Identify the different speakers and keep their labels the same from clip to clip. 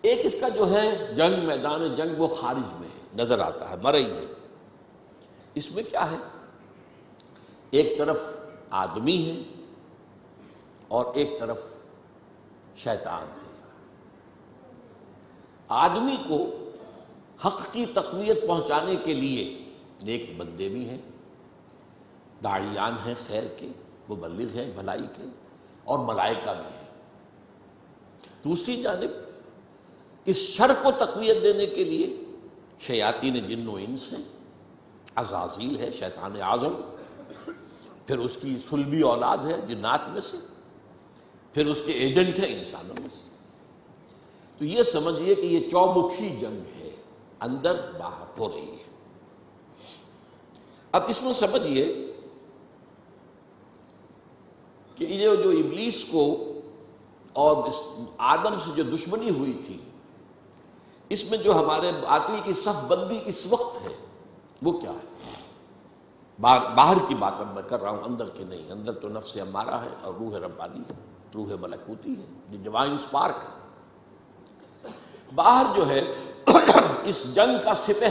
Speaker 1: ایک اس کا جو ہے جنگ، میدان جنگ وہ خارج میں ہے، نظر آتا ہے، مرئی ہے۔ اس میں کیا ہے؟ ایک طرف آدمی ہے اور ایک طرف شیطان ہے۔ آدمی کو حق کی تقویت پہنچانے کے لیے نیک بندے بھی ہیں، داعیان ہیں خیر کے، مبلغ ہیں بھلائی کے، اور ملائکہ بھی ہیں۔ دوسری جانب اس شر کو تقویت دینے کے لیے شیاطین جن و انس ہیں، عزازیل ہے شیطان اعظم، پھر اس کی صلبی اولاد ہے جنات میں سے، پھر اس کے ایجنٹ ہیں انسانوں میں سے۔ تو یہ سمجھیے کہ یہ چومکھی جنگ ہے، اندر باہر ہو رہی ہے۔ اب اس میں سمجھیے کہ یہ جو ابلیس کو اور آدم سے جو دشمنی ہوئی تھی، اس میں جو ہمارے باطل کی صف بندی اس وقت ہے وہ کیا ہے؟ باہر کی بات اب میں کر رہا ہوں، اندر کی نہیں۔ اندر تو نفس امارہ ہے اور روح ربانی ہے، روح ملکوتی ہے، جو ڈیوائن سپارک ہے۔ باہر جو ہے اس جنگ کا سپہ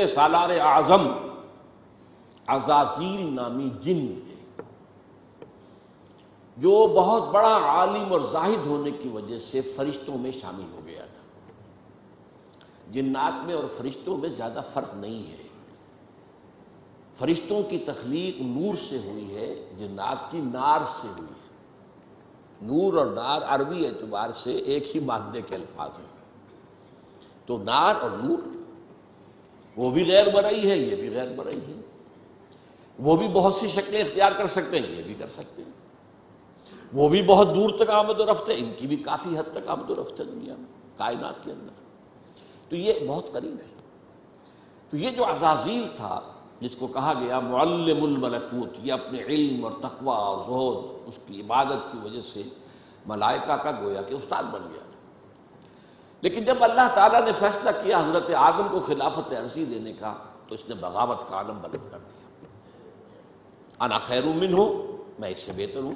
Speaker 1: سالار اعظم عزازیل نامی جن ہے، جو بہت بڑا عالم اور زاہد ہونے کی وجہ سے فرشتوں میں شامل ہو گیا تھا۔ جنات میں اور فرشتوں میں زیادہ فرق نہیں ہے۔ فرشتوں کی تخلیق نور سے ہوئی ہے، جنات کی نار سے ہوئی ہے۔ نور اور نار عربی اعتبار سے ایک ہی مادے کے الفاظ ہیں۔ تو نار اور نور وہ بھی غیر مرئی ہے، یہ بھی غیر مرئی ہے۔ وہ بھی بہت سی شکلیں اختیار کر سکتے ہیں، یہ بھی کر سکتے ہیں۔ وہ بھی بہت دور تک آمد و رفت ہے، ان کی بھی کافی حد تک آمد و رفت ہے دنیا میں، کائنات کے اندر۔ تو یہ بہت قریب ہے۔ تو یہ جو عزازیل تھا، جس کو کہا گیا معلم الملکوت، یہ اپنے علم اور تقویٰ اور زہد، اس کی عبادت کی وجہ سے ملائکہ کا گویا کہ استاد بن گیا تھا۔ لیکن جب اللہ تعالیٰ نے فیصلہ کیا حضرت آدم کو خلافت عرضی دینے کا، تو اس نے بغاوت کا عالم بلند کر دیا۔ انا خیر منہ، میں اس سے بہتر ہوں،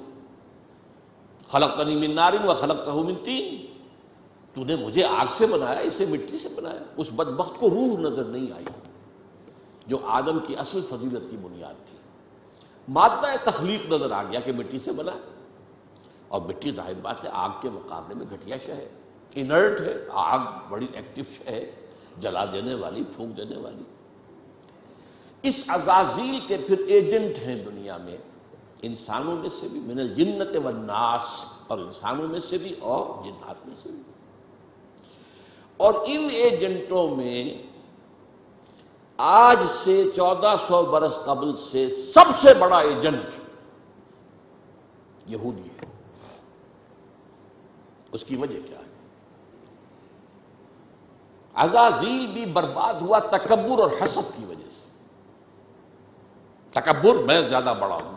Speaker 1: خلقتنی من نار وخلقتہ من طین، تو نے مجھے آگ سے بنایا، اسے مٹی سے بنایا۔ اس بدبخت کو روح نظر نہیں آئی جو آدم کی اصل فضیلت کی بنیاد تھی۔ مادہ تخلیق نظر آ گیا کہ مٹی سے بنا، اور مٹی ظاہر بات ہے آگ کے مقابلے میں گھٹیا شے ہے، انرٹ ہے۔ آگ بڑی ایکٹیو شے ہے، جلا دینے والی، پھونک دینے والی۔ اس عزازیل کے پھر ایجنٹ ہیں دنیا میں، انسانوں میں سے بھی، من الجنت والناس، اور انسانوں میں سے بھی اور جنات میں سے بھی۔ اور ان ایجنٹوں میں آج سے 1400 برس قبل سے سب سے بڑا ایجنٹ یہودی ہے۔ اس کی وجہ کیا ہے؟ عزازیل بھی برباد ہوا تکبر اور حسد کی وجہ سے۔ تکبر، میں زیادہ بڑا ہوں،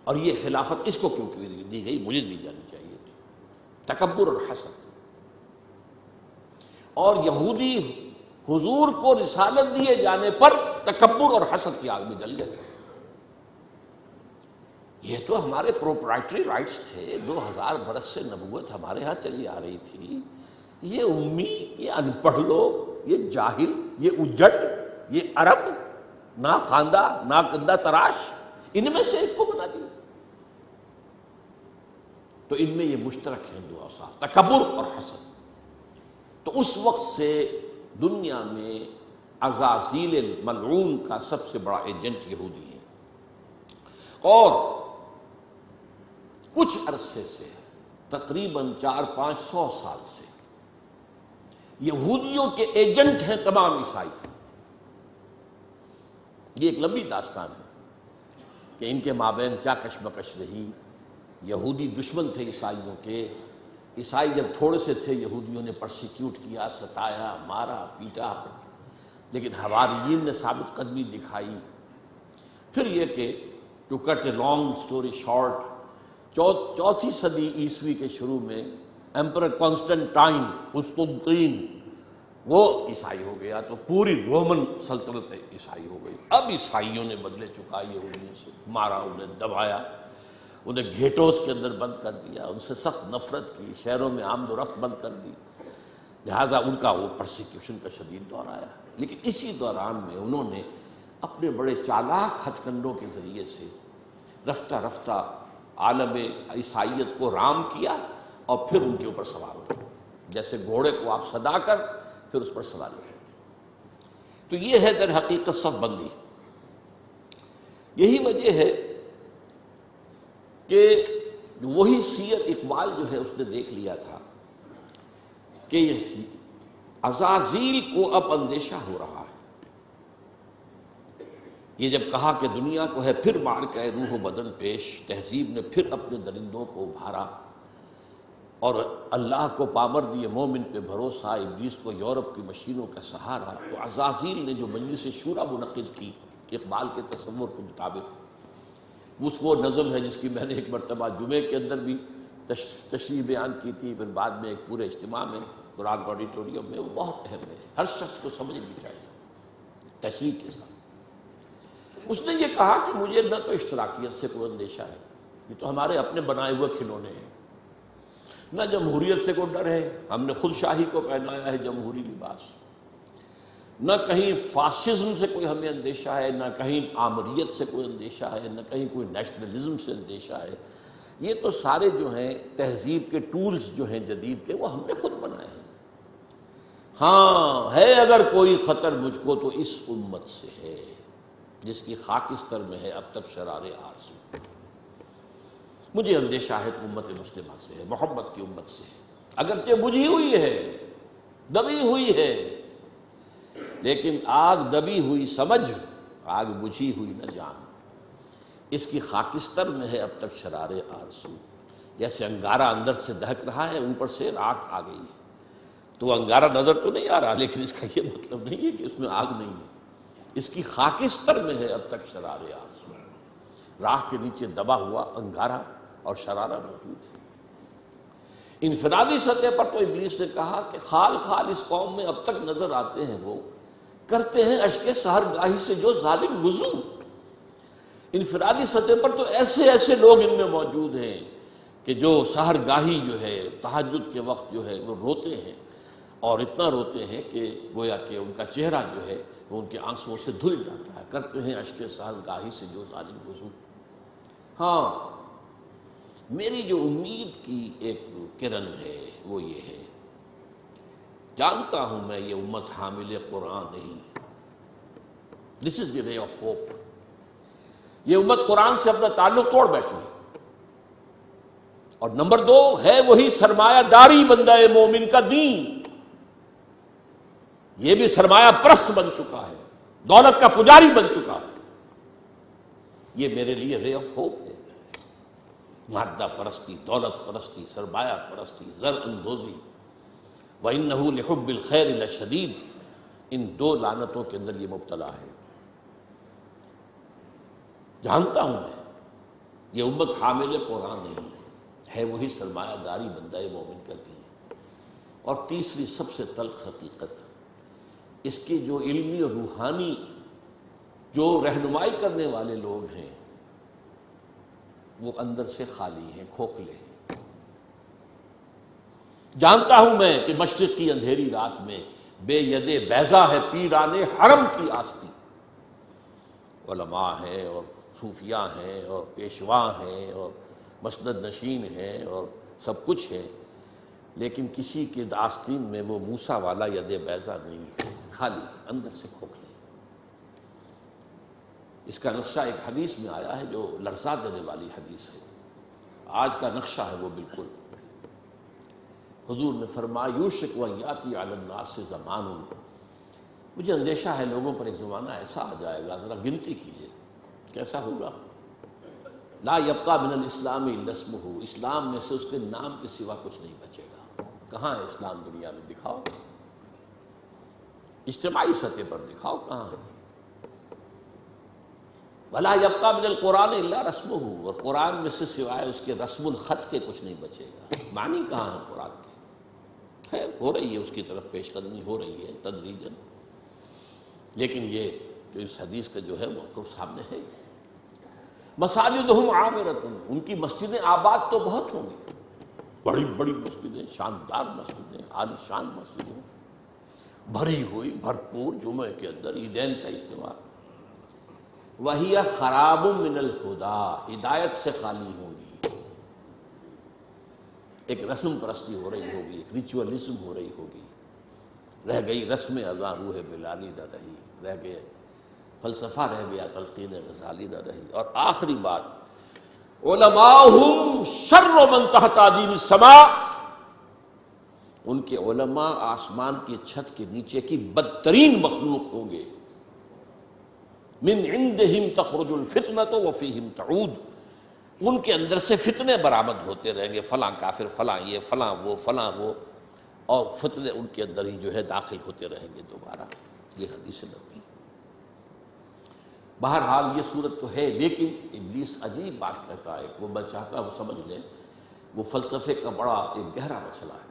Speaker 1: اور یہ خلافت اس کو کیوں دی گئی، مجھے دی جانی چاہیے تھی۔ تکبر اور حسد۔ اور یہودی حضور کو رسالت دیے جانے پر تکبر اور حسد کی آگ میں جل گئے۔ یہ تو ہمارے پروپرائٹری رائٹس تھے، 2000 برس سے نبوت ہمارے ہاں چلی آ رہی تھی۔ یہ امی، یہ ان پڑھ لوگ، یہ جاہل، یہ اجٹ، یہ عرب، نہ خواندہ نہ کندہ تراش، ان میں سے ایک کو بنا دیا۔ تو ان میں یہ مشترک ہیں دو اوصاف، تکبر اور حسد۔ تو اس وقت سے دنیا میں عزازیل ملعون کا سب سے بڑا ایجنٹ یہودی ہے۔ اور کچھ عرصے سے، تقریباً 400-500 سال سے، یہودیوں کے ایجنٹ ہیں تمام عیسائی۔ یہ ایک لمبی داستان ہے کہ ان کے مابین کیا کشمکش رہی۔ یہودی دشمن تھے عیسائیوں کے۔ عیسائی جب تھوڑے سے تھے، یہودیوں نے پرسیکیوٹ کیا، ستایا، مارا، پیٹا، لیکن حواریین نے ثابت قدمی دکھائی۔ پھر یہ کہ to cut a long story short, چوتھی صدی عیسوی کے شروع میں ایمپرر کانسٹنٹائن، قسطنطین، وہ عیسائی ہو گیا، تو پوری رومن سلطنت عیسائی ہو گئی۔ اب عیسائیوں نے بدلے چکا یہودیوں سے، مارا، انہیں دبایا، انہیں گھیٹوز کے اندر بند کر دیا، ان سے سخت نفرت کی، شہروں میں آمد و رفت بند کر دی، لہٰذا ان کا وہ پرسیکیوشن کا شدید دور آیا۔ لیکن اسی دوران میں انہوں نے اپنے بڑے چالاک ہتھ کنڈوں کے ذریعے سے رفتہ رفتہ عالم عیسائیت کو رام کیا اور پھر ان کے اوپر سوار ہوئے، جیسے گھوڑے کو آپ صدا کر پھر اس پر سواری کرتے۔ تو یہ ہے در حقیقت صف بندی۔ یہی وجہ ہے کہ وہی سیر اقبال جو ہے اس نے دیکھ لیا تھا کہ عزازیل کو اب اندیشہ ہو رہا ہے۔ یہ جب کہا کہ دنیا کو ہے پھر مار کے روح و بدن پیش، تہذیب نے پھر اپنے درندوں کو ابھارا اور اللہ کو پامر دیے مومن پہ بھروسہ، ابلیس کو یورپ کی مشینوں کا سہارا، تو عزازیل نے جو مجلس شورا منعقد کی اقبال کے تصور کے مطابق، وہ نظم ہے جس کی میں نے ایک مرتبہ جمعے کے اندر بھی تشریح بیان کی تھی، پھر بعد میں ایک پورے اجتماع میں قرآن آڈیٹوریم میں، وہ بہت اہم ہے، ہر شخص کو سمجھنی چاہیے تشریح کے ساتھ۔ اس نے یہ کہا کہ مجھے نہ تو اشتراکیت سے کوئی اندیشہ ہے، یہ تو ہمارے اپنے بنائے ہوئے کھلونے ہیں، نہ جمہوریت سے کوئی ڈر ہے، ہم نے خود شاہی کو پہنایا ہے جمہوری لباس، نہ کہیں فاسسم سے کوئی ہمیں اندیشہ ہے، نہ کہیں آمریت سے کوئی اندیشہ ہے، نہ کہیں کوئی نیشنلزم سے اندیشہ ہے۔ یہ تو سارے جو ہیں تہذیب کے ٹولز جو ہیں جدید کے، وہ ہم نے خود بنائے ہیں۔ ہاں ہے اگر کوئی خطر مجھ کو تو اس امت سے ہے جس کی خاکستر میں ہے اب تک شرار آرزو۔ مجھے اندیشہ ہے تو امت مسلمہ سے ہے، محمد کی امت سے ہے، اگرچہ بجھی ہوئی ہے، دبی ہوئی ہے، لیکن آگ دبی ہوئی سمجھ، آگ بجھی ہوئی نہ جان، اس کی خاکستر میں ہے اب تک شرار آرزو۔ جیسے انگارہ اندر سے دہک رہا ہے، اوپر سے راکھ آ گئی ہے، تو وہ انگارہ نظر تو نہیں آ رہا، لیکن اس کا یہ مطلب نہیں ہے کہ اس میں آگ نہیں ہے، اس کی خاکستر میں ہے اب تک شرار آرزو۔ راکھ کے نیچے دبا ہوا انگارہ اور شرارہ موجود ہے۔ انفرادی سطح پر تو ابلیس نے کہا کہ خال خال اس قوم میں اب تک نظر آتے ہیں، وہ کرتے ہیں اشک سحر گاہی سے جو ظالم وضو۔ انفرادی سطح پر تو ایسے ایسے لوگ ان میں موجود ہیں کہ جو سحر گاہی جو ہے تہجد کے وقت جو ہے وہ روتے ہیں، اور اتنا روتے ہیں کہ گویا کہ ان کا چہرہ جو ہے وہ ان کے آنسوؤں سے دھل جاتا ہے، کرتے ہیں اشک سحر گاہی سے جو ظالم وضو۔ ہاں میری جو امید کی ایک کرن ہے وہ یہ ہے، جانتا ہوں میں یہ امت حامل قرآن نہیں، دس از دی رے آف ہوپ، یہ امت قرآن سے اپنا تعلق توڑ بیٹھی ہے، اور نمبر دو ہے وہی سرمایہ داری بندہ مومن کا دین، یہ بھی سرمایہ پرست بن چکا ہے، دولت کا پجاری بن چکا ہے۔ یہ میرے لیے رے آف ہوپ ہے۔ مادہ پرستی، دولت پرستی، سرمایہ پرستی، زر اندوزی، وَإِنَّهُ لِحُبِّ الْخَيْرِ لَشَدِيدٌ، ان دو لعنتوں کے اندر یہ مبتلا ہے۔ جانتا ہوں میں یہ امت حامل قرآن نہیں ہے وہی سرمایہ داری بندہ مومن کا دین۔ اور تیسری سب سے تلخ حقیقت، اس کے جو علمی اور روحانی جو رہنمائی کرنے والے لوگ ہیں وہ اندر سے خالی ہیں، کھوکھلے ہیں۔ جانتا ہوں میں کہ مشرق کی اندھیری رات میں بے ید بیضا ہے پیران حرم کی آستی، علماء ہیں اور صوفیاء ہیں اور پیشوا ہیں اور مسند نشین ہیں اور سب کچھ ہے، لیکن کسی کے آستین میں وہ موسیٰ والا ید بیضا نہیں ہے، خالی اندر سے کھوکھلے۔ اس کا نقشہ ایک حدیث میں آیا ہے جو لرزا دینے والی حدیث ہے، آج کا نقشہ ہے وہ بالکل۔ حضور نے فرمایا یوشک ویاتی علی الناس زمان، مجھے اندیشہ ہے لوگوں پر ایک زمانہ ایسا آ جائے گا، ذرا گنتی کیجئے کیسا ہوگا، لا یبقی من الاسلام الا اسمہ، اسلام میں سے اس کے نام کے سوا کچھ نہیں بچے گا۔ کہاں ہے اسلام دنیا میں؟ دکھاؤ، اجتماعی سطح پر دکھاؤ کہاں ہے۔ ولا یبقی من القرآن الا رسمہ، اور قرآن میں سے سوائے اس کے رسم الخط کے کچھ نہیں بچے گا۔ معنی کہاں ہے قرآن کے؟ خیر ہو رہی ہے، اس کی طرف پیش قدمی ہو رہی ہے تدریجاً، لیکن یہ جو اس حدیث کا جو ہے موقف سامنے ہے۔ مساجدہم عامرۃ، ان کی مسجدیں آباد تو بہت ہوں گی، بڑی بڑی مسجدیں، شاندار مسجدیں، عالی شان مسجدیں، بھری ہوئی بھرپور، جمعے کے اندر عیدین کا اجتماع، وہی خراب من الہدی، ہدایت سے خالی ہوں گی، ایک رسم پرستی ہو رہی ہوگی، ایک ریچولزم ہو رہی ہوگی، رہ گئی رسم ازاں روح بلالی نہ رہی، رہ گئے فلسفہ، رہ گیا تلقین غزالی نہ رہی، اور آخری بات علماؤہم شر من تحت عدیم السماء، ان کے علماء آسمان کی چھت کے نیچے کی بدترین مخلوق ہوں گے، من عندہم تخرج الفتنۃ وفیہم تعود، ان کے اندر سے فتنے برآمد ہوتے رہیں گے، فلاں کافر، فلاں یہ، فلاں وہ، فلاں وہ، اور فتنے ان کے اندر ہی جو ہے داخل ہوتے رہیں گے دوبارہ، یہ حدیث نبوی۔ بہرحال یہ صورت تو ہے، لیکن ابلیس عجیب بات کہتا ہے، وہ میں چاہتا ہوں سمجھ لیں، وہ فلسفے کا بڑا ایک گہرا مسئلہ ہے،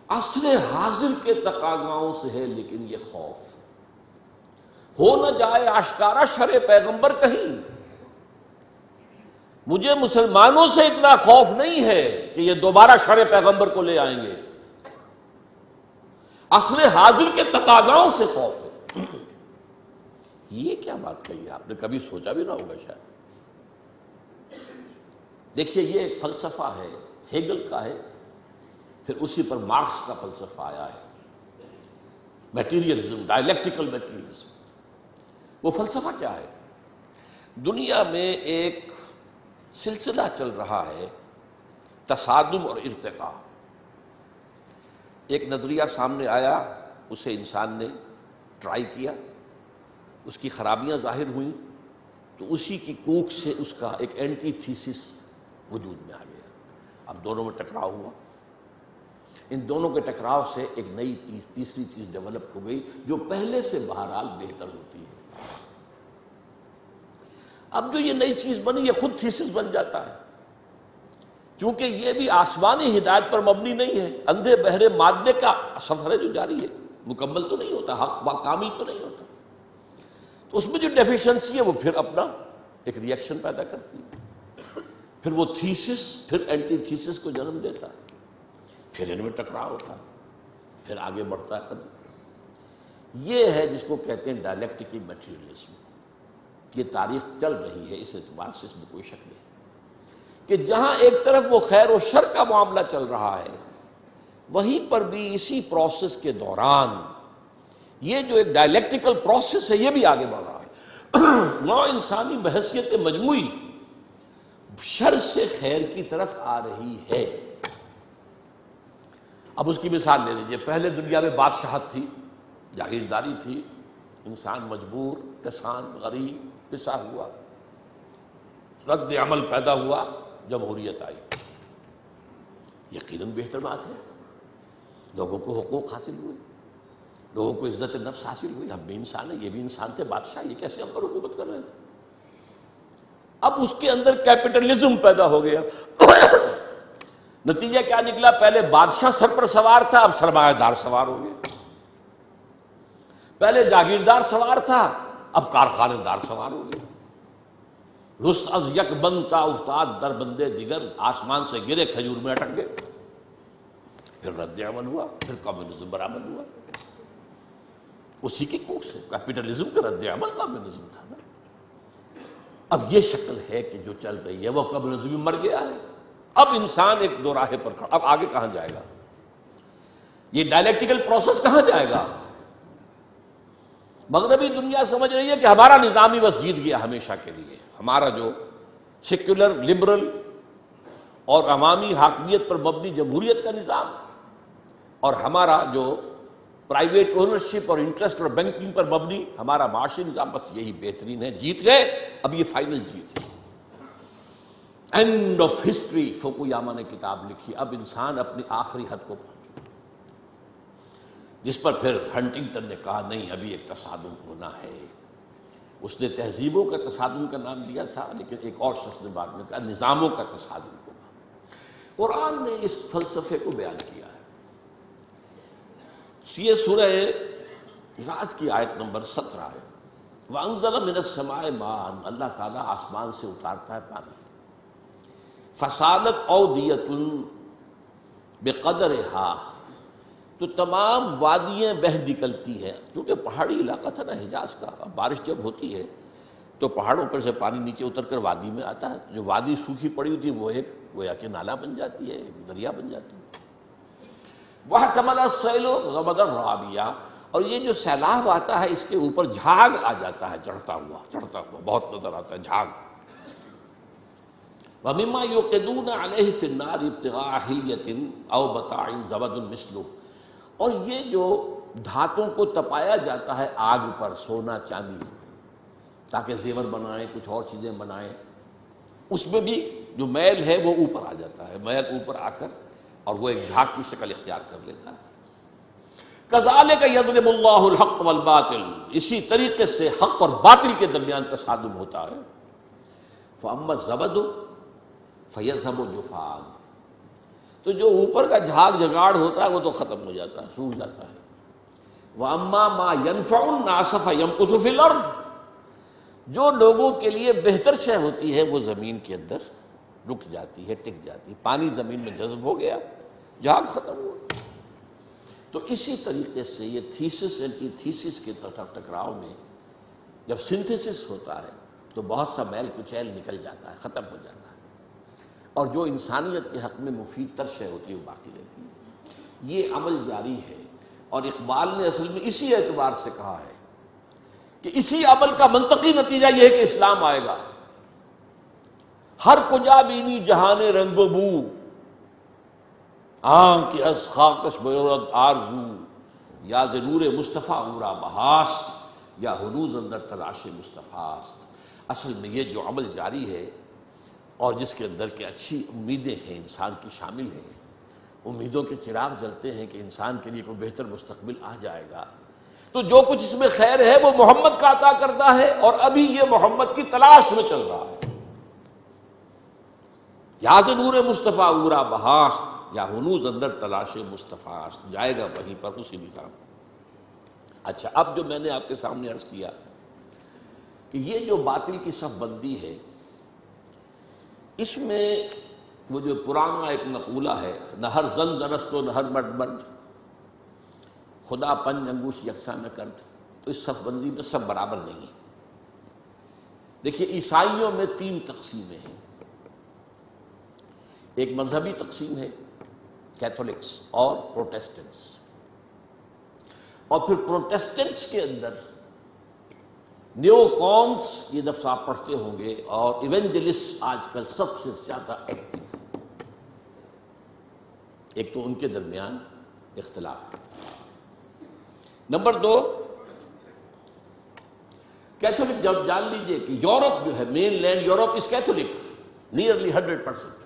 Speaker 1: عصر حاضر کے تقاضاؤں سے ہے، لیکن یہ خوف ہو نہ جائے آشکارا شرع پیغمبر کہیں، مجھے مسلمانوں سے اتنا خوف نہیں ہے کہ یہ دوبارہ شرع پیغمبر کو لے آئیں گے، عصر حاضر کے تقاضاؤں سے خوف ہے۔ یہ کیا بات کہی ہے، آپ نے کبھی سوچا بھی نہ ہوگا شاید۔ دیکھیے یہ ایک فلسفہ ہے، ہیگل کا ہے، پھر اسی پر مارکس کا فلسفہ آیا ہے، میٹیریلزم، ڈائلیکٹیکل میٹیریلزم۔ وہ فلسفہ کیا ہے؟ دنیا میں ایک سلسلہ چل رہا ہے، تصادم اور ارتقاء۔ ایک نظریہ سامنے آیا، اسے انسان نے ٹرائی کیا، اس کی خرابیاں ظاہر ہوئیں، تو اسی کی کوکھ سے اس کا ایک اینٹی تھیسس وجود میں آ گیا، اب دونوں میں ٹکراؤ ہوا، ان دونوں کے ٹکراؤ سے ایک نئی چیز، تیسری چیز ڈیولپ ہو گئی، جو پہلے سے بہرحال بہتر ہوتی ہے۔ اب جو یہ نئی چیز بنی، یہ خود تھیسس بن جاتا ہے، کیونکہ یہ بھی آسمانی ہدایت پر مبنی نہیں ہے، اندھے بہرے مادے کا سفر ہے جو جاری ہے، مکمل تو نہیں ہوتا، حق کامل تو نہیں ہوتا، تو اس میں جو ڈیفیشنسی ہے وہ پھر اپنا ایک ری ایکشن پیدا کرتی ہے، پھر وہ تھیسس پھر اینٹی تھیسس کو جنم دیتا ہے، پھر ان میں ٹکراؤ ہوتا ہے، پھر آگے بڑھتا ہے قدم۔ یہ ہے جس کو کہتے ہیں ڈائلیکٹیکل میٹیریلزم۔ یہ تاریخ چل رہی ہے، اس اعتبار سے اس میں کوئی شک نہیں کہ جہاں ایک طرف وہ خیر و شر کا معاملہ چل رہا ہے، وہیں پر بھی اسی پروسیس کے دوران یہ جو ایک ڈائلیکٹیکل پروسیس ہے، یہ بھی آگے بڑھ رہا ہے۔ نو انسانی بحیثیت مجموعی شر سے خیر کی طرف آ رہی ہے۔ اب اس کی مثال لے لیجئے، پہلے دنیا میں بادشاہت تھی، جاگیرداری تھی، انسان مجبور، کسان غریب پسا ہوا، رد عمل پیدا ہوا، جمہوریت آئی، یقیناً بہتر بات ہے، لوگوں کو حقوق حاصل ہوئے، لوگوں کو عزت نفس حاصل ہوئی، ہم بھی انسان ہیں، یہ بھی انسان تھے، بادشاہ یہ کیسے ہم پر حکومت کر رہے تھے؟ اب اس کے اندر کیپٹلزم پیدا ہو گیا، نتیجہ کیا نکلا؟ پہلے بادشاہ سر پر سوار تھا، اب سرمایہ دار سوار ہو گئے، پہلے جاگیردار سوار تھا، اب کارخانے دار سوار ہو گئے، رست از یک بند تا افتاد در بندے دیگر، آسمان سے گرے کھجور میں اٹک گئے، پھر رد عمل ہوا، پھر کمیونزم برآمد ہوا، اسی کی کوکھ سے کیپٹلزم کا رد عمل کمیونزم تھا نا۔ اب یہ شکل ہے کہ جو چل رہی ہے وہ کمیونزم مر گیا ہے، اب انسان ایک دو راہے پر کھڑا، اب آگے کہاں جائے گا؟ یہ ڈائلیکٹیکل پروسیس کہاں جائے گا؟ مغربی دنیا سمجھ رہی ہے کہ ہمارا نظام ہی بس جیت گیا ہمیشہ کے لیے، ہمارا جو سیکولر، لبرل اور عوامی حاکمیت پر مبنی جمہوریت کا نظام، اور ہمارا جو پرائیویٹ اونرشپ اور انٹرسٹ اور بینکنگ پر مبنی ہمارا معاشی نظام، بس یہی بہترین ہے، جیت گئے، اب یہ فائنل جیت ہے، اینڈ آف ہسٹری۔ فوکویاما نے کتاب لکھی، اب انسان اپنی آخری حد کو پہنچا، جس پر پھر ہنٹنگٹن نے کہا نہیں، ابھی ایک تصادم ہونا ہے۔ اس نے تہذیبوں کا تصادم کا نام دیا تھا، لیکن ایک اور شخص نے بعد میں کہا نظاموں کا تصادم ہوگا۔ قرآن نے اس فلسفے کو بیان کیا ہے۔ یہ سورہ رعد کی آیت نمبر 17 ہے، وَأَنزَلَ مِنَ السَّمَاءِ مَاءً، اللہ تعالیٰ آسمان سے اتارتا ہے پانی. فَسَالَتْ أَوْدِيَةٌ بِقَدْرِهَا، تو تمام وادیاں بہہ نکلتی ہیں. چونکہ پہاڑی علاقہ تھا نا حجاز کا، اب بارش جب ہوتی ہے تو پہاڑوں پر سے پانی نیچے اتر کر وادی میں آتا ہے. جو وادی سوکھی پڑی ہوتی ہے وہ ایک گویا کہ نالا بن جاتی ہے، ایک دریا بن جاتی ہے. وَاحْتَمَلَ السَّيْلُ زَبَدًا رَّابِيًّا، اور یہ جو سیلاب آتا ہے اس کے اوپر جھاگ آ جاتا ہے، چڑھتا ہوا بہت نظر آتا ہے جھاگ. وَمِمَّا يُوقِدُونَ عَلَيْهِ فِي النَّارِ ابْتِغَاءَ حِلْيَةٍ أَوْ مَتَاعٍ زَبَدٌ مِثْلُهُ، اور یہ جو دھاتوں کو تپایا جاتا ہے آگ پر، سونا چاندی، تاکہ زیور بنائیں، کچھ اور چیزیں بنائیں، اس میں بھی جو میل ہے وہ اوپر آ جاتا ہے. میل اوپر آ کر اور وہ ایک جھاگ کی شکل اختیار کر لیتا ہے. کذالک یضرب اللہ الحق والباطل، اسی طریقے سے حق اور باطل کے درمیان تصادم ہوتا ہے. فاما الزبد فیذهب جفاء، تو جو اوپر کا جھاگ جگاڑ ہوتا ہے وہ تو ختم ہو جاتا ہے، سوکھ جاتا ہے. واما ما ينفع الناس فيمكث في الارض، جو لوگوں کے لیے بہتر شے ہوتی ہے وہ زمین کے اندر رک جاتی ہے، ٹک جاتی ہے. پانی زمین میں جذب ہو گیا، جھاگ ختم ہو. تو اسی طریقے سے یہ تھیسس اینٹی تھیسس کے ٹکراؤ میں جب سنتھسس ہوتا ہے تو بہت سا میل کچیل نکل جاتا ہے، ختم ہو جاتا ہے، اور جو انسانیت کے حق میں مفید تر شے ہوتی ہے وہ باقی رہتی ہے. یہ عمل جاری ہے، اور اقبال نے اصل میں اسی اعتبار سے کہا ہے کہ اسی عمل کا منطقی نتیجہ یہ ہے کہ اسلام آئے گا. ہر کجا بینی جہان رنگ و بو، آنکھ از خاکش بیورد آرزو، یا ز نور مصطفیٰ اورا بہاست، یا ہنوز اندر تلاش مصطفیٰست. اصل میں یہ جو عمل جاری ہے اور جس کے اندر کہ اچھی امیدیں ہیں انسان کی شامل ہیں، امیدوں کے چراغ جلتے ہیں کہ انسان کے لیے کوئی بہتر مستقبل آ جائے گا، تو جو کچھ اس میں خیر ہے وہ محمد کا عطا کرتا ہے، اور ابھی یہ محمد کی تلاش میں چل رہا ہے. یا ز نور مصطفیٰ اورا بہاست، یا ہنوز اندر تلاش مصطفیٰ، جائے گا وہیں پر اسی نظام. اچھا، اب جو میں نے آپ کے سامنے عرض کیا کہ یہ جو باطل کی صف بندی ہے، اس میں وہ جو پرانا ایک مقولہ ہے، نہ ہر زن زنست و نہ ہر مرد مرد، خدا پنج انگوش یکساں نہ کرد، تو اس صف بندی میں سب برابر نہیں ہیں. دیکھیے، عیسائیوں میں 3 تقسیمیں ہیں. ایک مذہبی تقسیم ہے، کیتھولکس اور پروٹیسٹنٹس، اور پھر پروٹیسٹنٹس کے اندر نیو کونس، یہ لفظ آپ پڑھتے ہوں گے، اور ایونجلسٹ آج کل سب سے زیادہ ایکٹیو. ایک تو ان کے درمیان اختلاف ہے. Number 2، Catholic. جب جان لیجئے کہ یورپ جو ہے، mainland Europe is Catholic nearly 100%.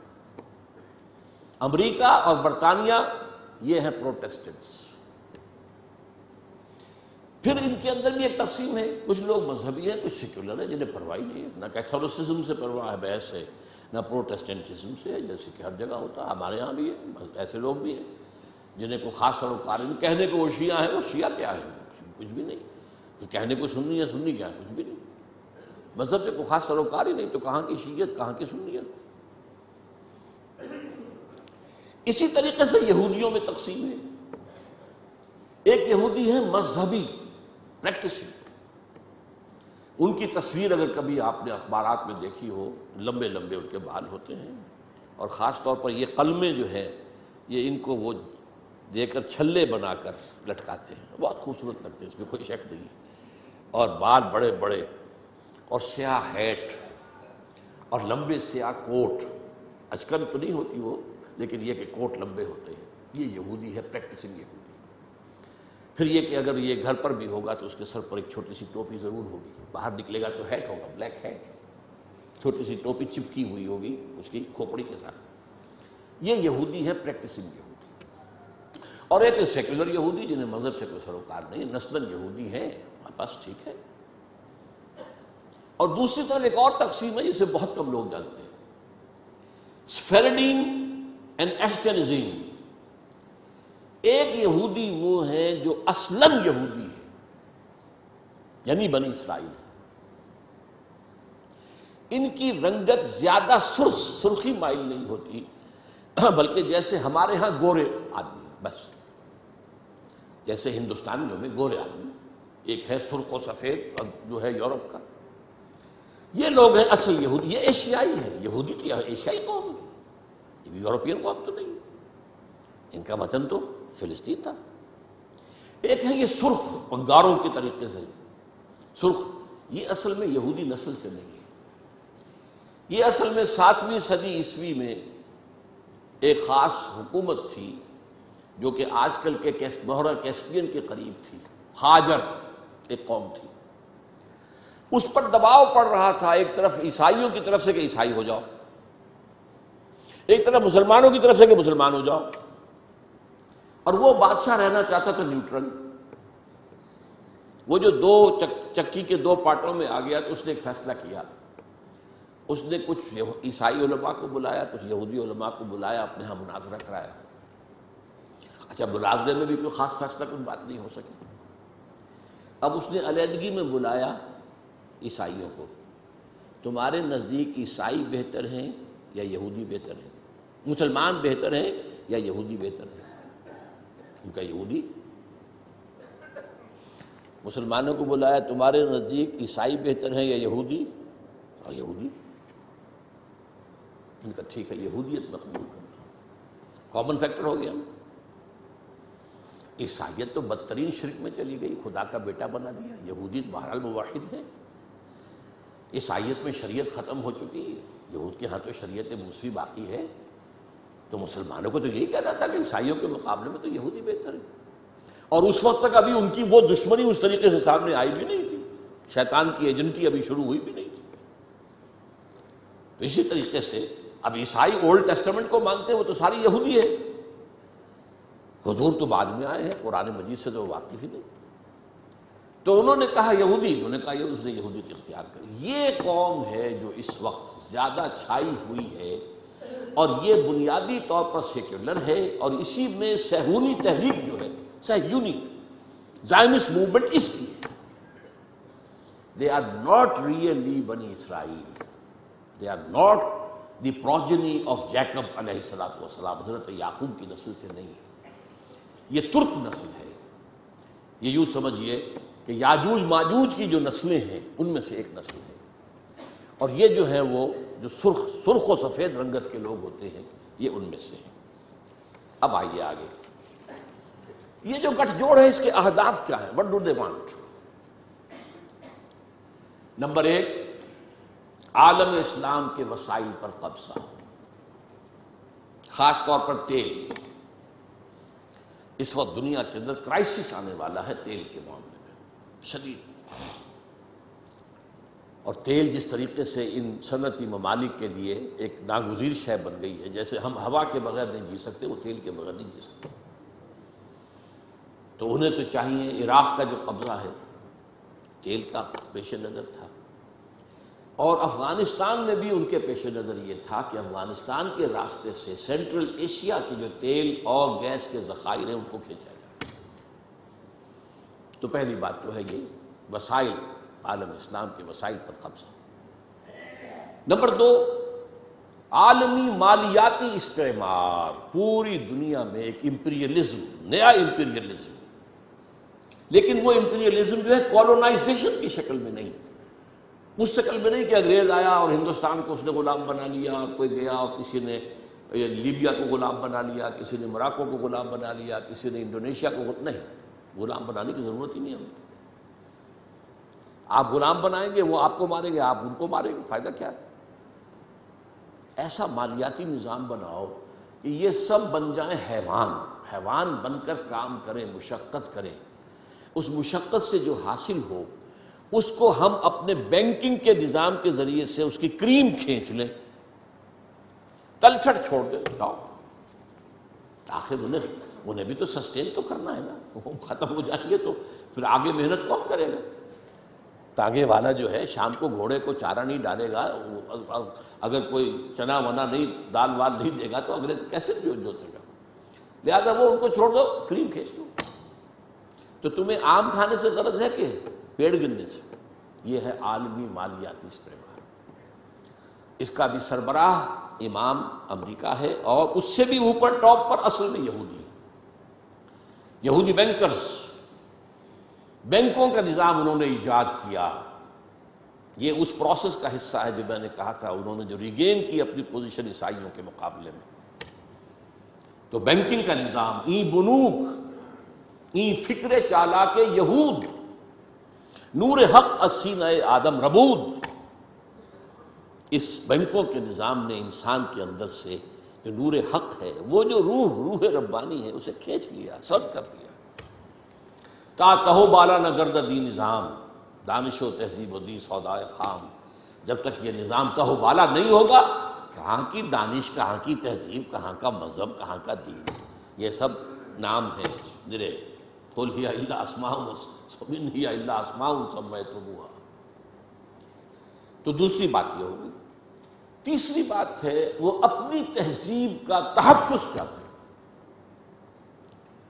Speaker 1: امریکہ اور برطانیہ یہ ہیں پروٹیسٹنٹس. پھر ان کے اندر بھی ایک تقسیم ہے، کچھ لوگ مذہبی ہیں، کچھ سیکولر ہیں، جنہیں پرواہ نہیں ہے، نہ کیتھولسزم سے پرواہ ہے، بحث ہے، نہ پروٹیسٹنٹزم سے، جیسے کہ ہر جگہ ہوتا ہے. ہمارے ہاں بھی ہے، ایسے لوگ بھی ہیں جنہیں کوئی خاص سروکار نہیں. کہنے کو وہ شیعہ ہیں، وہ شیعہ کیا ہے؟ کچھ بھی نہیں. کہنے کو سنی ہے، سنی کیا ہے؟ کچھ بھی نہیں. مذہب سے کوئی خاص سروکار ہی نہیں، تو کہاں کی شیعت، کہاں کی سنیت. اسی طریقے سے یہودیوں میں تقسیم ہے. ایک یہودی ہے مذہبی، پریکٹسنگ. ان کی تصویر اگر کبھی آپ نے اخبارات میں دیکھی ہو، لمبے لمبے ان کے بال ہوتے ہیں، اور خاص طور پر یہ قلمیں جو ہیں یہ ان کو وہ دے کر چھلے بنا کر لٹکاتے ہیں، بہت خوبصورت لگتے ہیں، اس میں کوئی شک نہیں. اور بال بڑے بڑے، اور سیاہ ہیٹ، اور لمبے سیاہ کوٹ. اچکن تو نہیں ہوتی وہ، لیکن یہ کہ کوٹ لمبے ہوتے ہیں. یہ یہودی ہے، پریکٹسنگ یہودی. پھر یہ کہ اگر یہ گھر پر بھی ہوگا تو اس کے سر پر ایک چھوٹی سی ٹوپی ضرور ہوگی، باہر نکلے گا تو ہیٹ ہوگا، بلیک ہیٹ، چھوٹی سی ٹوپی چپکی ہوئی ہوگی اس کی کھوپڑی کے ساتھ. یہ یہودی ہے، پریکٹسنگ یہودی. اور ایک سیکولر یہودی جنہیں مذہب سے کوئی سروکار نہیں، نسلاً یہودی ہیں، بس ٹھیک ہے. اور دوسری طرف ایک اور تقسیم ہے جسے بہت کم لوگ جانتے ہیں، سفیرڈین اینڈ ایشکنزیم. ایک یہودی وہ ہیں جو اصلاً یہودی ہے، یعنی بنی اسرائیل، ان کی رنگت زیادہ سرخی مائل نہیں ہوتی، بلکہ جیسے ہمارے ہاں گورے آدمی، بس جیسے ہندوستانیوں میں گورے آدمی، ایک ہے سرخ و سفید اور جو ہے یورپ کا، یہ لوگ ہیں اصل یہودی، یہ ایشیائی ہے، یہودی تو ایشیائی قوم ہے، یہ یورپین قوم تو نہیں، ان کا وطن تو فلسطین تھا۔ ایک ہے یہ سرخ انگاروں کے طریقے سے سرخ، یہ اصل میں یہودی نسل سے نہیں ہے، یہ اصل میں 7ویں صدی عیسوی میں ایک خاص حکومت تھی جو کہ آج کل کے بحیرہ کیسپیئن کے قریب تھی، ہاجر ایک قوم تھی، اس پر دباؤ پڑ رہا تھا ایک طرف عیسائیوں کی طرف سے کہ عیسائی ہو جاؤ، ایک طرف مسلمانوں کی طرف سے کہ مسلمان ہو جاؤ، اور وہ بادشاہ رہنا چاہتا تھا نیوٹرل۔ وہ جو دو چکی کے دو پارٹوں میں آ گیا تو اس نے ایک فیصلہ کیا، اس نے کچھ عیسائی علماء کو بلایا، کچھ یہودی علماء کو بلایا، اپنے ہاں مناظرہ کرایا۔ اچھا، مناظرے میں بھی کوئی خاص فیصلہ کوئی بات نہیں ہو سکی، اب اس نے علیحدگی میں بلایا عیسائیوں کو، تمہارے نزدیک عیسائی بہتر ہیں یا یہودی بہتر ہیں؟ مسلمان بہتر ہیں یا یہودی بہتر ہیں؟ ان کا یہودی۔ مسلمانوں کو بلایا، تمہارے نزدیک عیسائی بہتر ہیں یا یہودی؟ اور یہودی۔ ان کا ٹھیک ہے، یہودیت میں قبول کرنا، کامن فیکٹر ہو گیا۔ عیسائیت تو بدترین شرک میں چلی گئی، خدا کا بیٹا بنا دیا، یہودیت بہرحال موحد ہے، عیسائیت میں شریعت ختم ہو چکی ہے، یہود کے ہاں تو شریعت موسیٰ باقی ہے، تو مسلمانوں کو تو یہی کہنا تھا کہ عیسائیوں کے مقابلے میں تو یہودی بہتر ہے، اور اس وقت تک ابھی ان کی وہ دشمنی اس طریقے سے سامنے آئی بھی نہیں تھی، شیطان کی ایجنٹی ابھی شروع ہوئی بھی نہیں تھی۔ تو اسی طریقے سے اب عیسائی اولڈ ٹیسٹمنٹ کو مانتے ہیں، وہ تو ساری یہودی ہے، حضور تو بعد میں آئے ہیں، قرآن مجید سے تو واقف ہی نہیں، تو انہوں نے کہا یہودی، انہوں نے کہا یہ، اس نے یہودیت اختیار کری۔ یہ قوم ہے جو اس وقت زیادہ چھائی ہوئی ہے، اور یہ بنیادی طور پر سیکولر ہے، اور اسی میں صہیونی تحریک جو ہے، صہیونی زائنسٹ موومنٹ اس کی ہے۔ They are not really بنی اسرائیل، they are not the progeny of Jacob علیہ السلام، حضرت یعقوب کی نسل سے نہیں ہے، یہ ترک نسل ہے۔ یہ یوں سمجھیے کہ یاجوج ماجوج کی جو نسلیں ہیں ان میں سے ایک نسل ہے، اور یہ جو ہے وہ جو سرخ و سفید رنگت کے لوگ ہوتے ہیں یہ ان میں سے ہیں۔ اب آئیے آگے، یہ جو گٹھ جوڑ ہے اس کے اہداف کیا ہیں؟ What do they want؟ Number 1، عالم اسلام کے وسائل پر قبضہ، خاص طور پر تیل۔ اس وقت دنیا کے اندر کرائسس آنے والا ہے تیل کے معاملے میں، شدید، اور تیل جس طریقے سے ان صنعتی ممالک کے لیے ایک ناگزیر شے بن گئی ہے، جیسے ہم ہوا کے بغیر نہیں جی سکتے، وہ تیل کے بغیر نہیں جی سکتے، تو انہیں تو چاہیے۔ عراق کا جو قبضہ ہے تیل کا پیش نظر تھا، اور افغانستان میں بھی ان کے پیش نظر یہ تھا کہ افغانستان کے راستے سے سینٹرل ایشیا کے جو تیل اور گیس کے ذخائر ہیں ان کو کھینچا جائے۔ تو پہلی بات تو ہے یہ وسائل، عالم اسلام کے وسائل پر قبضہ۔ نمبر 2، عالمی مالیاتی استعمار، پوری دنیا میں ایک امپیریلزم، نیا امپیریلزم، لیکن وہ امپیریلزم جو ہے کولونائزیشن کی شکل میں نہیں، اس شکل میں نہیں کہ انگریز آیا اور ہندوستان کو اس نے غلام بنا لیا، اور کوئی گیا اور کسی نے لیبیا کو غلام بنا لیا، کسی نے موراکو کو غلام بنا لیا، کسی نے انڈونیشیا کو، نہیں، غلام بنانے کی ضرورت ہی نہیں ہمیں۔ آپ غلام بنائیں گے وہ آپ کو ماریں گے، آپ ان کو ماریں گے، فائدہ کیا ہے؟ ایسا مالیاتی نظام بناؤ کہ یہ سب بن جائیں حیوان بن کر کام کریں، مشقت کریں، اس مشقت سے جو حاصل ہو اس کو ہم اپنے بینکنگ کے نظام کے ذریعے سے اس کی کریم کھینچ لیں، تلچھٹ چھوڑ دیں، جاؤ۔ آخر انہیں بھی تو سسٹین تو کرنا ہے نا، وہ ختم ہو جائیں گے تو پھر آگے محنت کون کرے گا؟ تاگے والا جو ہے شام کو گھوڑے کو چارہ نہیں ڈالے گا، اگر کوئی چنا ونا نہیں، دال وال نہیں دے گا تو اگلے کیسے جوتے گا؟ لہذا وہ ان کو چھوڑ دو، کریم کھینچ دو۔ تو تمہیں آم کھانے سے غرض ہے کہ پیڑ گننے سے؟ یہ ہے عالمی مالیاتی استعمار۔ اس کا بھی سربراہ امام امریکہ ہے، اور اس سے بھی اوپر ٹاپ پر اصل میں یہودی ہے، یہودی بینکرز، بینکوں کا نظام انہوں نے ایجاد کیا۔ یہ اس پروسیس کا حصہ ہے جو میں نے کہا تھا، انہوں نے جو ریگین کی اپنی پوزیشن عیسائیوں کے مقابلے میں۔ تو بینکنگ کا نظام، این بنوک، این فکر چالاک یہود، نور حق السینہ آدم ربود، اس بینکوں کے نظام نے انسان کے اندر سے جو نور حق ہے، وہ جو روح ربانی ہے، اسے کھینچ لیا، سب کر لیا۔ تا تہو بالا نہ گرد دی نظام، دانش و تہذیب و دی سودائے خام۔ جب تک یہ نظام تہو بالا نہیں ہوگا، کہاں کی دانش، کہاں کی تہذیب، کہاں کا مذہب، کہاں کا دین، یہ سب نام ہیں میرے۔ قل ہی الا اسماء ان ہی الا اسماء سمیتموہا۔ تو دوسری بات یہ ہوگی۔ تیسری بات ہے، وہ اپنی تہذیب کا تحفظ چاہتے ہیں،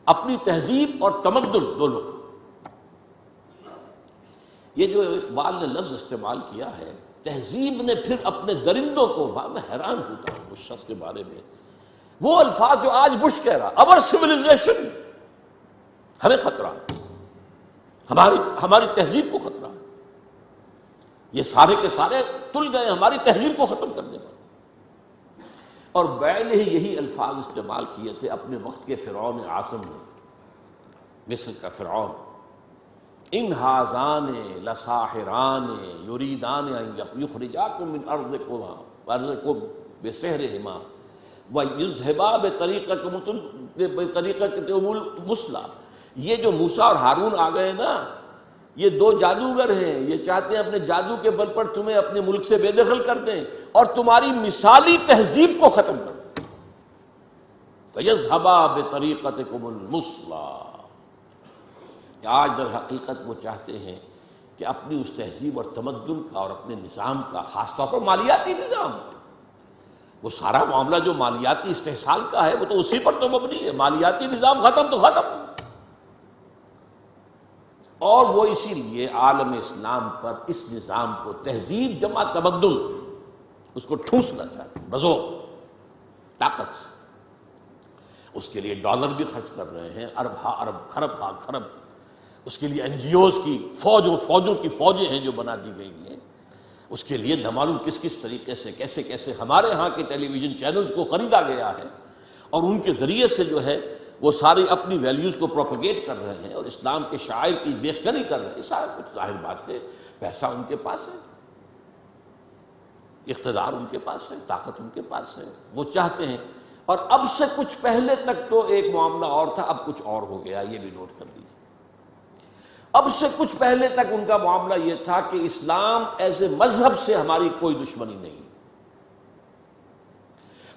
Speaker 1: اپنی تہذیب اور تمدن دونوں کا۔ یہ جو اقبال نے لفظ استعمال کیا ہے تہذیب نے، پھر اپنے درندوں کو، میں حیران ہوتا ہوں اس شخص کے بارے میں، وہ الفاظ جو آج بش کہہ رہا، اور سویلائزیشن، ہمیں خطرہ ہے، ہماری تہذیب کو خطرہ ہے، یہ سارے کے سارے تل گئے ہماری تہذیب کو ختم کرنے پر۔ اور بیل ہی یہی الفاظ استعمال کیے تھے اپنے وقت کے فرعون اعظم نے، مصر کا فرعون، ان ھذان لساحران یریدان ان یخرجاکم من ارضکم بسحرہما ویذھبا بطریقتکم المثلی۔ یہ جو موسیٰ اور ہارون آ گئے نا، یہ دو جادوگر ہیں، یہ چاہتے ہیں اپنے جادو کے بل پر تمہیں اپنے ملک سے بے دخل کر دیں اور تمہاری مثالی تہذیب کو ختم کر دیں۔ فَيَذْهَبَا بِطَرِيقَتِكُمُ الْمُثْلَىٰ۔ آج در حقیقت وہ چاہتے ہیں کہ اپنی اس تہذیب اور تمدن کا اور اپنے نظام کا، خاص طور پر مالیاتی نظام، وہ سارا معاملہ جو مالیاتی استحصال کا ہے وہ تو اسی پر تو مبنی ہے، مالیاتی نظام ختم تو ختم۔ اور وہ اسی لیے عالم اسلام پر اس نظام کو، تہذیب جمع تمدن، اس کو ٹھونسنا چاہتے ہیں بزور طاقت۔ اس کے لیے ڈالر بھی خرچ کر رہے ہیں، ارب ہا ارب، کھرب ہا کھرب۔ اس کے لیے این جی اوز کی فوجوں کی فوجیں ہیں جو بنا دی گئی ہیں۔ اس کے لیے نہ معلوم کس کس طریقے سے، کیسے کیسے ہمارے ہاں کے ٹیلی ویژن چینلز کو خریدا گیا ہے، اور ان کے ذریعے سے جو ہے وہ ساری اپنی ویلیوز کو پروپیگیٹ کر رہے ہیں اور اسلام کے شاعر کی بیخبری کر رہے ہیں۔ سارا کچھ ظاہر بات ہے، پیسہ ان کے پاس ہے، اقتدار ان کے پاس ہے، طاقت ان کے پاس ہے، وہ چاہتے ہیں۔ اور اب سے کچھ پہلے تک تو ایک معاملہ اور تھا، اب کچھ اور ہو گیا، یہ بھی نوٹ کر لیجیے۔ اب سے کچھ پہلے تک ان کا معاملہ یہ تھا کہ اسلام ایز اے مذہب سے ہماری کوئی دشمنی نہیں،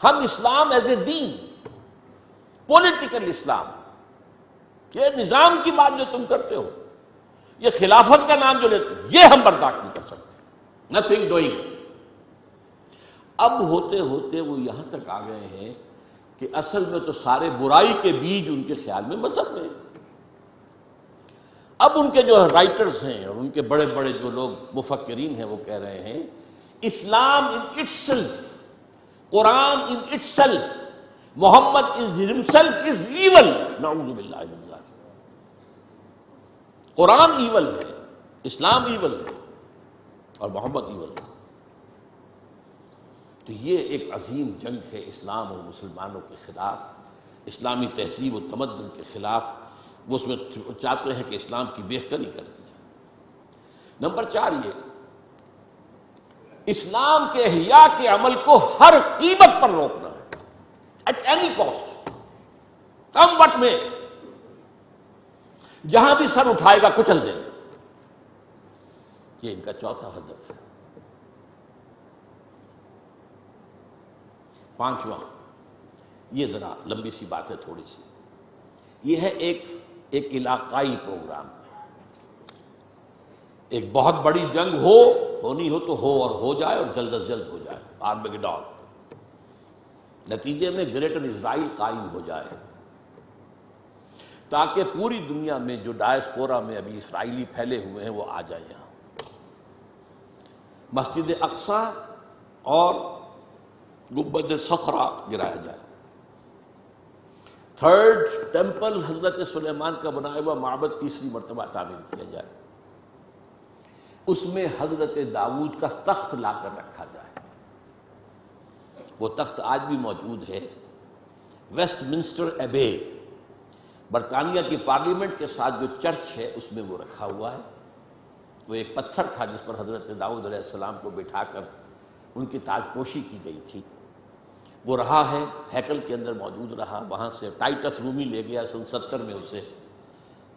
Speaker 1: ہم اسلام as a then, political Islam, یہ نظام کی بات جو تم کرتے ہو، یہ خلافت کا نام جو لیتے ہو، یہ ہم برداشت نہیں کر سکتے، نتھنگ ڈوئنگ۔ اب ہوتے ہوتے وہ یہاں تک آ گئے ہیں کہ اصل میں تو سارے برائی کے بیج ان کے خیال میں مذہب میں۔ اب ان کے جو رائٹرز ہیں اور ان کے بڑے بڑے جو لوگ مفکرین ہیں وہ کہہ رہے ہیں Islam in itself, Quran in itself, Muhammad himself is evil، نعوذ باللہ من ذلک۔ قرآن ایول ہے، اسلام ایول ہے، اور محمد ایول ہے۔ تو یہ ایک عظیم جنگ ہے اسلام اور مسلمانوں کے خلاف، اسلامی تہذیب و تمدن کے خلاف۔ وہ اس میں چاہتے ہیں کہ اسلام کی بیخبری کر دی جائے۔ نمبر 4 یہ، اسلام کے احیاء کے عمل کو ہر قیمت پر روکنا ہے، at any cost, come what may, جہاں بھی سر اٹھائے گا کچل دیں گے۔ یہ ان کا چوتھا ہدف ہے۔ 5واں، یہ ذرا لمبی سی بات ہے تھوڑی سی، یہ ہے ایک علاقائی پروگرام۔ ایک بہت بڑی جنگ ہونی ہو تو ہو، اور ہو جائے، اور جلد از جلد ہو جائے، آرمیگیڈون، نتیجے میں گریٹر اسرائیل قائم ہو جائے، تاکہ پوری دنیا میں جو ڈائسپورا میں ابھی اسرائیلی پھیلے ہوئے ہیں وہ آ جائیں یہاں۔ مسجد اقصی اور گنبد صخرہ گرایا جائے۔ تھرڈ ٹیمپل حضرت سلیمان کا بنایا ہوا معبد تیسری مرتبہ تعمیر کیا جائے، اس میں حضرت داؤد کا تخت لا کر رکھا جائے۔ وہ تخت آج بھی موجود ہے، ویسٹ منسٹر ایبے، برطانیہ کی پارلیمنٹ کے ساتھ جو چرچ ہے اس میں وہ رکھا ہوا ہے۔ وہ ایک پتھر تھا جس پر حضرت داؤد علیہ السلام کو بٹھا کر ان کی تاج پوشی کی گئی تھی، وہ رہا ہے، ہیکل کے اندر موجود رہا۔ وہاں سے ٹائٹس رومی لے گیا سن 70 میں اسے،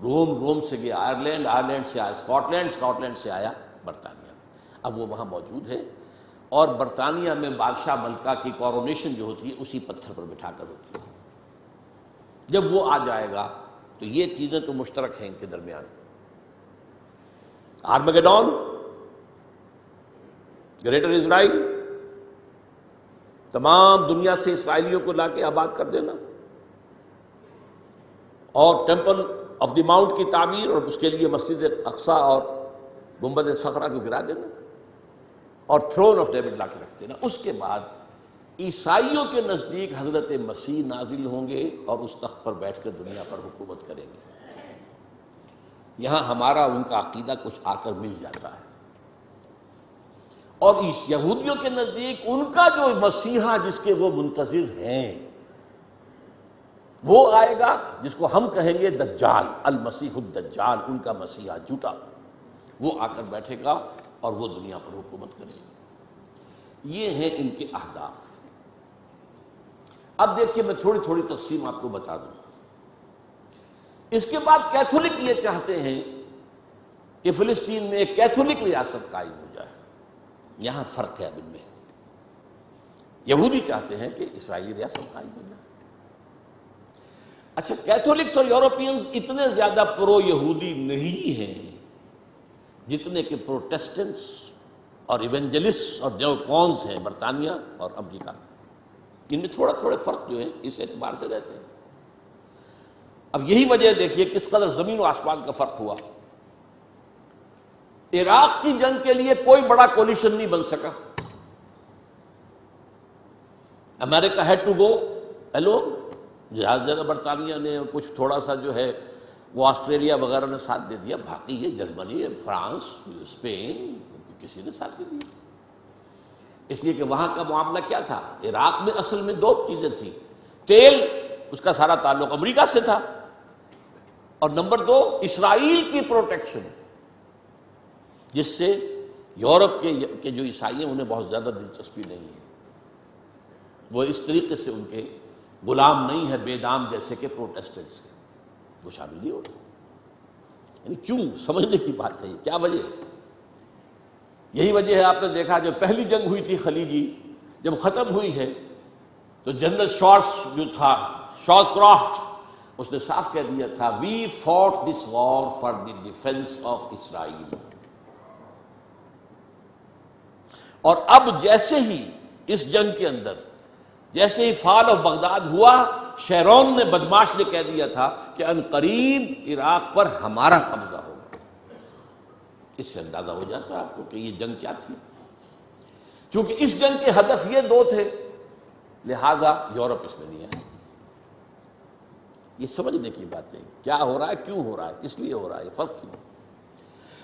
Speaker 1: روم سے گیا آئرلینڈ، آئرلینڈ سے آیا اسکاٹ لینڈ سے آیا برطانیہ، اب وہ وہاں موجود ہے۔ اور برطانیہ میں بادشاہ ملکہ کی کورونیشن جو ہوتی ہے اسی پتھر پر بٹھا کر ہوتی ہے۔ جب وہ آ جائے گا تو یہ چیزیں تو مشترک ہیں ان کے درمیان۔ آرمگیڈون، گریٹر اسرائیل، تمام دنیا سے اسرائیلیوں کو لا کے آباد کر دینا، اور ٹیمپل آف دی ماؤنٹ کی تعمیر اور اس کے لیے مسجد اقصیٰ اور گنبد صخرہ کو گرا دینا، اور تھرون آف ڈیوڈ لا کے رکھ دینا۔ اس کے بعد عیسائیوں کے نزدیک حضرت مسیح نازل ہوں گے اور اس تخت پر بیٹھ کر دنیا پر حکومت کریں گے۔ یہاں ہمارا ان کا عقیدہ کچھ آ کر مل جاتا ہے، اور اس یہودیوں کے نزدیک ان کا جو مسیحا جس کے وہ منتظر ہیں وہ آئے گا، جس کو ہم کہیں گے دجال، المسیح الدجال، ان کا مسیحا جھوٹا، وہ آ کر بیٹھے گا اور وہ دنیا پر حکومت کرے گا۔ یہ ہیں ان کے اہداف۔ اب دیکھیے میں تھوڑی تھوڑی تقسیم آپ کو بتا دوں۔ اس کے بعد کیتھولک یہ چاہتے ہیں کہ فلسطین میں ایک کیتھولک ریاست قائم ہو جائے، یہاں فرق ہے اب ان میں۔ یہودی چاہتے ہیں کہ اسرائیلی ریاست قائم ہو جائے۔ اچھا، کیتھولکس اور یورپینز اتنے زیادہ پرو یہودی نہیں ہیں جتنے کہ پروٹیسٹنٹس اور ایونجلسٹ اور نیوکونز ہیں برطانیہ اور امریکہ۔ ان میں تھوڑے فرق جو ہیں اس اعتبار سے رہتے ہیں۔ اب یہی وجہ دیکھیے کس قدر زمین و آسمان کا فرق ہوا۔ عراق کی جنگ کے لیے کوئی بڑا کولیشن نہیں بن سکا، امریکہ ہیڈ ٹو گو الون، زیادہ برطانیہ نے کچھ تھوڑا سا جو ہے وہ آسٹریلیا وغیرہ نے ساتھ دے دیا، باقی یہ جرمنی، فرانس، اسپین، کسی نے ساتھ نہیں دیا۔ اس لیے کہ وہاں کا معاملہ کیا تھا، عراق میں اصل میں دو چیزیں تھیں، تیل، اس کا سارا تعلق امریکہ سے تھا، اور نمبر دو اسرائیل کی پروٹیکشن، جس سے یورپ کے جو عیسائی ہیں انہیں بہت زیادہ دلچسپی نہیں ہے، وہ اس طریقے سے ان کے غلام نہیں ہے بے دام جیسے کہ پروٹیسٹنٹ سے، وہ شامل نہیں ہوتے۔ یعنی کیوں، سمجھنے کی بات ہے، کیا وجہ ہے؟ یہی وجہ ہے آپ نے دیکھا جو پہلی جنگ ہوئی تھی خلیجی، جب ختم ہوئی ہے تو جنرل شارس کرافٹ اس نے صاف کہہ دیا تھا، we fought this war for the defence of Israel. اور اب جیسے ہی اس جنگ کے اندر جیسے ہی فال آف بغداد ہوا، شیرون نے بدماش نے کہہ دیا تھا کہ ان قریب عراق پر ہمارا قبضہ ہوگا۔ اس سے اندازہ ہو جاتا ہے آپ کو کہ یہ جنگ کیا تھی، چونکہ اس جنگ کے ہدف یہ دو تھے، لہذا یورپ اس میں نہیں آیا۔ یہ سمجھنے کی بات ہے، کیا ہو رہا ہے، کیوں ہو رہا ہے، کس لیے ہو رہا ہے، یہ فرق کیوں۔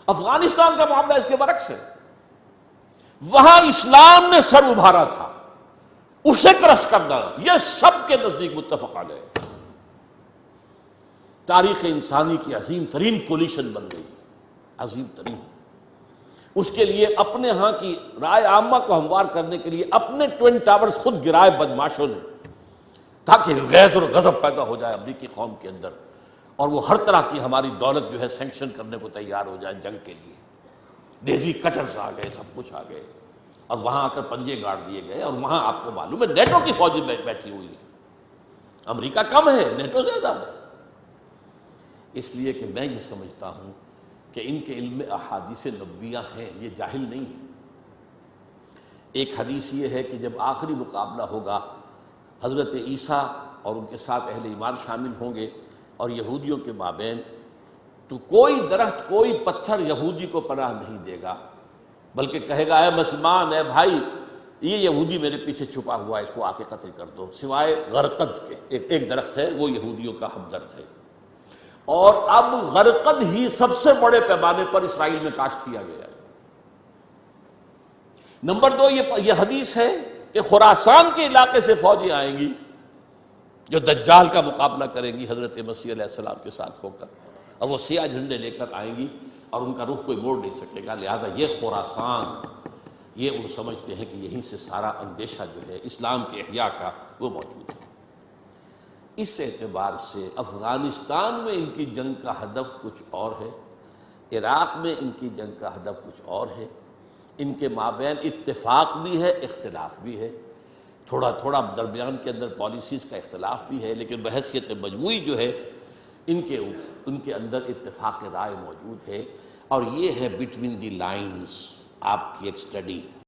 Speaker 1: افغانستان کا معاملہ اس کے برعکس ہے، وہاں اسلام نے سر ابھارا تھا، اسے کرش کرنا یہ سب کے نزدیک متفق علیہ ہے۔ تاریخ انسانی کی عظیم ترین کولیشن بن گئی، عظیم ترین۔ اس کے لیے اپنے ہاں کی رائے عامہ کو ہموار کرنے کے لیے اپنے ٹوئن ٹاورز خود گرائے بدماشوں نے، تاکہ غیظ اور غضب پیدا ہو جائے امریکی قوم کے اندر، اور وہ ہر طرح کی ہماری دولت جو ہے سینکشن کرنے کو تیار ہو جائے جنگ کے لیے۔ ڈیزی کٹرز آ گئے، سب کچھ آ گئے، اور وہاں آ کر پنجے گاڑ دیے گئے، اور وہاں آپ کو معلوم ہے نیٹو کی فوجیں بیٹھی ہوئی ہے، امریکہ کم ہے، نیٹو زیادہ ہے۔ اس لیے کہ میں یہ سمجھتا ہوں کہ ان کے علم میں احادیث نبویہ ہیں، یہ جاہل نہیں ہیں۔ ایک حدیث یہ ہے کہ جب آخری مقابلہ ہوگا، حضرت عیسیٰ اور ان کے ساتھ اہل ایمان شامل ہوں گے اور یہودیوں کے مابین، تو کوئی درخت، کوئی پتھر یہودی کو پناہ نہیں دے گا، بلکہ کہے گا اے مسلمان، اے بھائی، یہ یہودی میرے پیچھے چھپا ہوا ہے، اس کو آ کے قتل کر دو، سوائے غرقد کے ایک درخت ہے وہ یہودیوں کا ہمدرد ہے، اور اب غرقد ہی سب سے بڑے پیمانے پر اسرائیل میں کاشت کیا گیا ہے۔ نمبر دو، یہ حدیث ہے کہ خراسان کے علاقے سے فوجیں آئیں گی جو دجال کا مقابلہ کریں گی حضرت مسیح علیہ السلام کے ساتھ ہو کر، اور وہ سیاہ جھنڈے لے کر آئیں گی اور ان کا رخ کوئی موڑ نہیں سکے گا، لہذا یہ خراسان، یہ وہ سمجھتے ہیں کہ یہیں سے سارا اندیشہ جو ہے اسلام کے احیاء کا وہ موجود ہے۔ اس اعتبار سے افغانستان میں ان کی جنگ کا ہدف کچھ اور ہے، عراق میں ان کی جنگ کا ہدف کچھ اور ہے، ان کے مابین اتفاق بھی ہے، اختلاف بھی ہے، تھوڑا تھوڑا درمیان کے اندر پالیسیز کا اختلاف بھی ہے، لیکن بحیثیت مجموعی جو ہے ان کے اندر اتفاق رائے موجود ہے، اور یہ ہے بٹوین دی لائنز آپ کی ایک سٹڈی۔